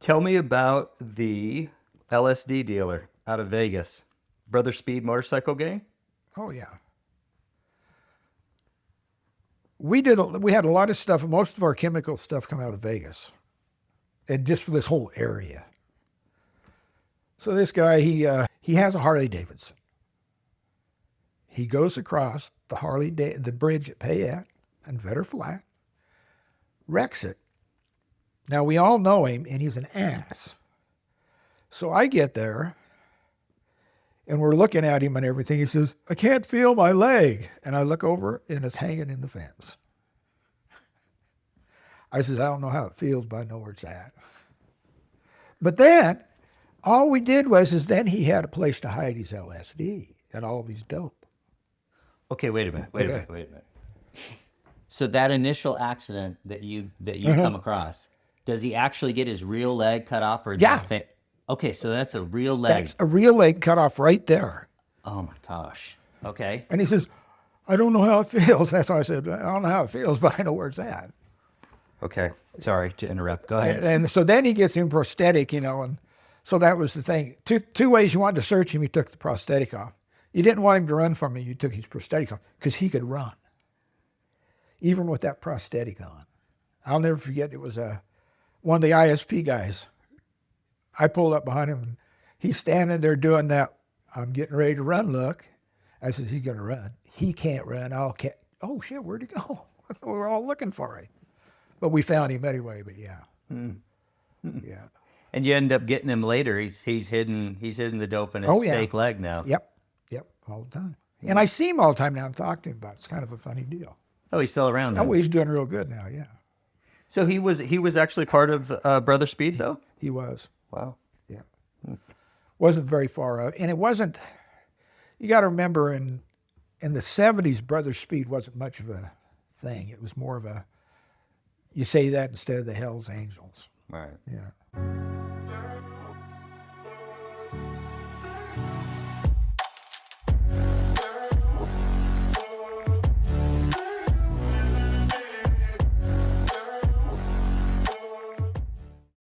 Tell me about the LSD dealer out of Vegas. Brother Speed motorcycle gang? Oh yeah. We had a lot of stuff. Most of our chemical stuff come out of Vegas, and just for this whole area. So this guy, he has a Harley Davidson. He goes across the bridge at Payette and Vetter Flat, wrecks it. Now we all know him, and he's an ass. So I get there, and we're looking at him and everything. He says, "I can't feel my leg," and I look over, and it's hanging in the fence. I says, "I don't know how it feels, but I know where it's at." But then, all we did was then he had a place to hide his LSD and all of his dope. Okay, wait a minute. So that initial accident that you come across, does he actually get his real leg cut off, or is Yeah. that okay, so that's a real leg. That's a real leg cut off right there. Oh my gosh. Okay. And he says, "I don't know how it feels." That's why I said, "I don't know how it feels, but I know where it's at." Okay, sorry to interrupt. Go ahead. And so then he gets him prosthetic, and so that was the thing. Two ways you wanted to search him. You took the prosthetic off. You didn't want him to run from you. You took his prosthetic off because he could run, even with that prosthetic on. I'll never forget. It was one of the ISP guys. I pulled up behind him, and he's standing there doing that. "I'm getting ready to run. Look." I says, "He's going to run. He can't run. Oh shit, where'd he go?" We were all looking for him, but we found him anyway. But yeah, yeah. And you end up getting him later. He's hidden the dope in his fake leg now. Yep, all the time. And I see him all the time now. I'm talking to him about it. It's kind of a funny deal. Oh, he's still around then. Oh, he's doing real good now. Yeah, So he was actually part of Brother Speed, though? he was. Wow. Yeah, wasn't very far out, and it wasn't. You got to remember, in the '70s, Brother Speed wasn't much of a thing. It was more of a. You say that instead of the Hell's Angels. Right. Yeah.